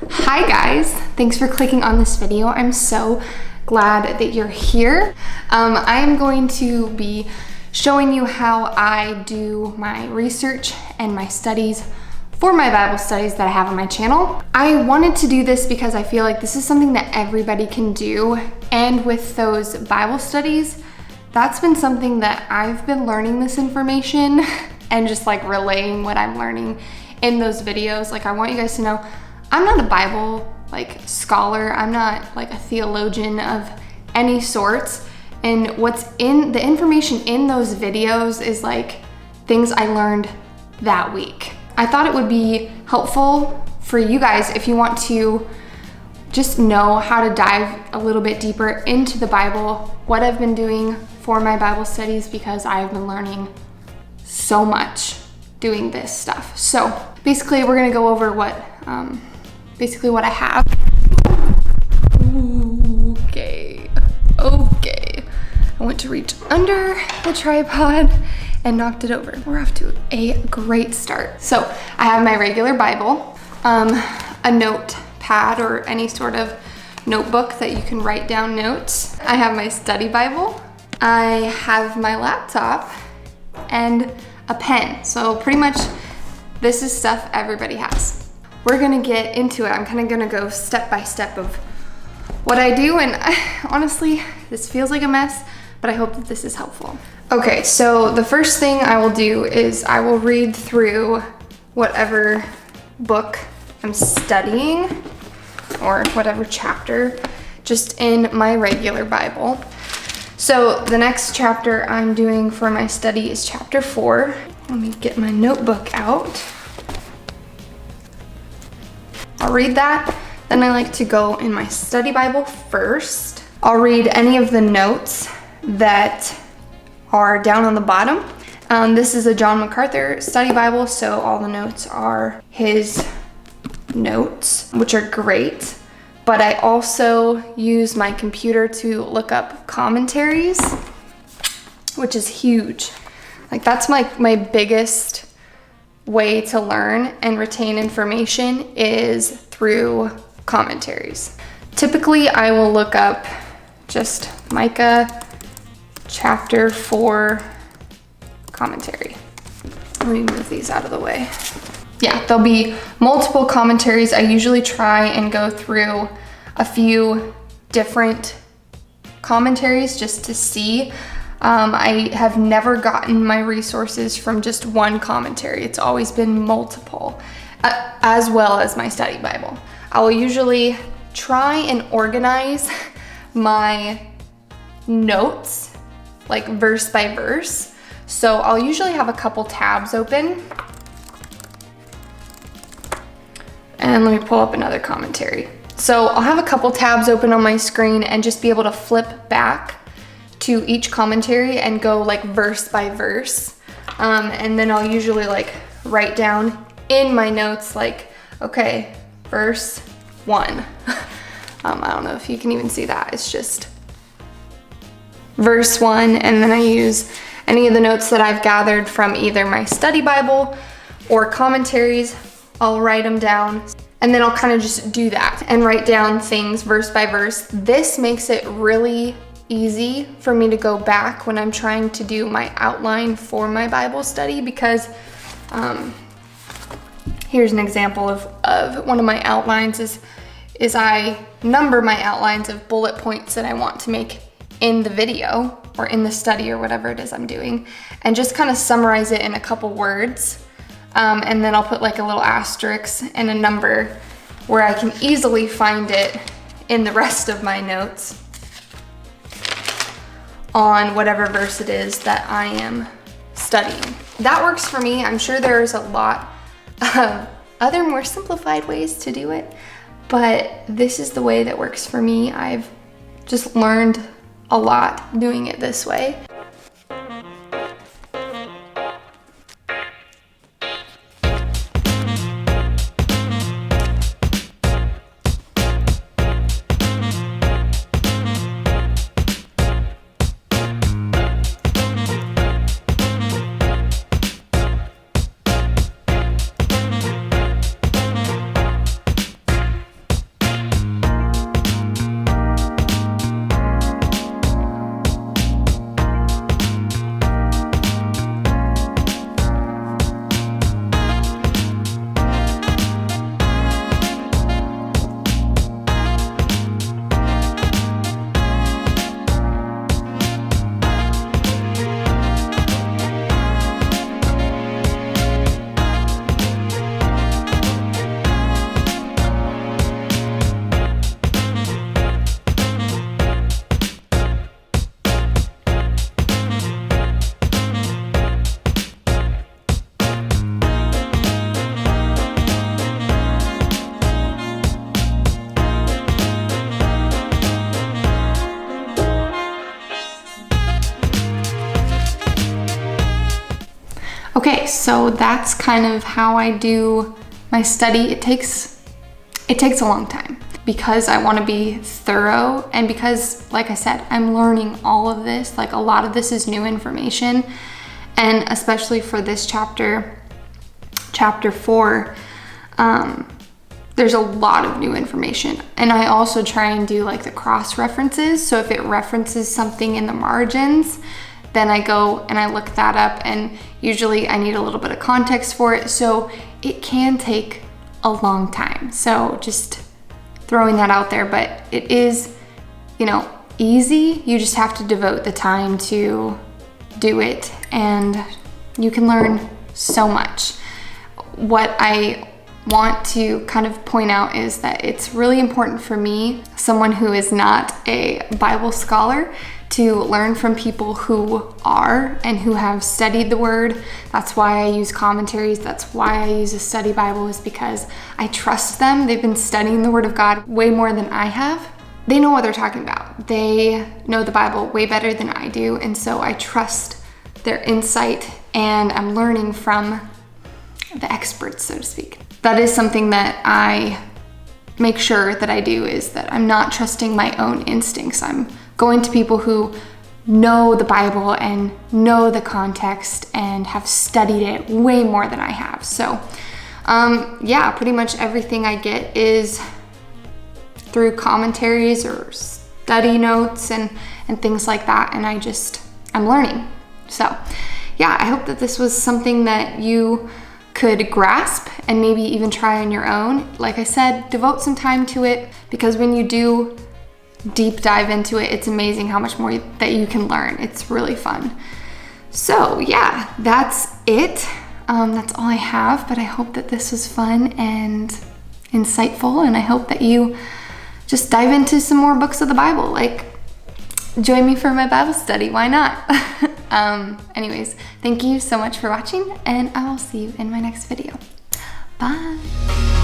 Hi guys, thanks for clicking on this video. I'm so glad that you're here. I'm going to be showing you how I do my research and my studies for my Bible studies that I have on my channel. I wanted to do this because I feel like this is something that everybody can do, and with those Bible studies, that's been something that I've been learning this information and just like relaying what I'm learning in those videos. Like, I want you guys to know I'm not a Bible scholar. I'm not like a theologian of any sorts. And what's in the information in those videos is like things I learned that week. I thought it would be helpful for you guys if you want to just know how to dive a little bit deeper into the Bible, what I've been doing for my Bible studies, because I've been learning so much doing this stuff. So basically we're gonna go over what I have. Okay. I went to reach under the tripod and knocked it over. We're off to a great start. So I have my regular Bible, a notepad or any sort of notebook that you can write down notes. I have my study Bible. I have my laptop and a pen. So pretty much this is stuff everybody has. We're gonna get into it. I'm kind of gonna go step by step of what I do, and honestly, this feels like a mess, but I hope that this is helpful. Okay, so the first thing I will do is I will read through whatever book I'm studying or whatever chapter just in my regular Bible. So the next chapter I'm doing for my study is chapter 4. Let me get my notebook out. I'll read that. Then I like to go in my study Bible first. I'll read any of the notes that are down on the bottom. This is a John MacArthur study Bible, so all the notes are his notes, which are great. But I also use my computer to look up commentaries, which is huge. Like, that's my biggest way to learn and retain information is through commentaries. Typically, I will look up just Micah chapter 4 commentary. Let me move these out of the way. Yeah, there'll be multiple commentaries. I usually try and go through a few different commentaries just to see. I have never gotten my resources from just one commentary. It's always been multiple, as well as my study Bible. I will usually try and organize my notes like verse by verse. So I'll usually have a couple tabs open. And let me pull up another commentary. So I'll have a couple tabs open on my screen and just be able to flip back to each commentary and go like verse by verse. And then I'll usually like write down in my notes like, okay, verse 1. I don't know if you can even see that. It's just verse 1, and then I use any of the notes that I've gathered from either my study Bible or commentaries. I'll write them down, and then I'll kind of just do that and write down things verse by verse. This makes it really easy for me to go back when I'm trying to do my outline for my Bible study, because here's an example of one of my outlines is I number my outlines of bullet points that I want to make in the video or in the study or whatever it is I'm doing, and just kind of summarize it in a couple words. And then I'll put like a little asterisk and a number where I can easily find it in the rest of my notes on whatever verse it is that I am studying. That works for me. I'm sure there's a lot of other more simplified ways to do it, but this is the way that works for me. I've just learned a lot doing it this way. so that's kind of how I do my study. It takes a long time because I want to be thorough, and because, like I said, I'm learning all of this. Like, a lot of this is new information, and especially for this chapter 4, there's a lot of new information. And I also try and do like the cross references. So if it references something in the margins, then I go and I look that up, and usually I need a little bit of context for it. So it can take a long time. So just throwing that out there, but it is, easy. You just have to devote the time to do it, and you can learn so much. What I want to kind of point out is that it's really important for me, someone who is not a Bible scholar, to learn from people who are and who have studied the Word. That's why I use commentaries. That's why I use a study Bible, is because I trust them. They've been studying the Word of God way more than I have. They know what they're talking about. They know the Bible way better than I do, and so I trust their insight, and I'm learning from the experts, so to speak. That is something that I make sure that I do, is that I'm not trusting my own instincts. I'm going to people who know the Bible and know the context and have studied it way more than I have. So yeah, pretty much everything I get is through commentaries or study notes and things like that, and I'm learning. So yeah, I hope that this was something that you could grasp and maybe even try on your own. Like I said, devote some time to it, because when you do deep dive into it, it's amazing how much more that you can learn. It's really fun. So yeah, that's it. That's all I have, but I hope that this was fun and insightful, and I hope that you just dive into some more books of the Bible. Like, join me for my Bible study. Why not? Anyways, thank you so much for watching, and I will see you in my next video. Bye.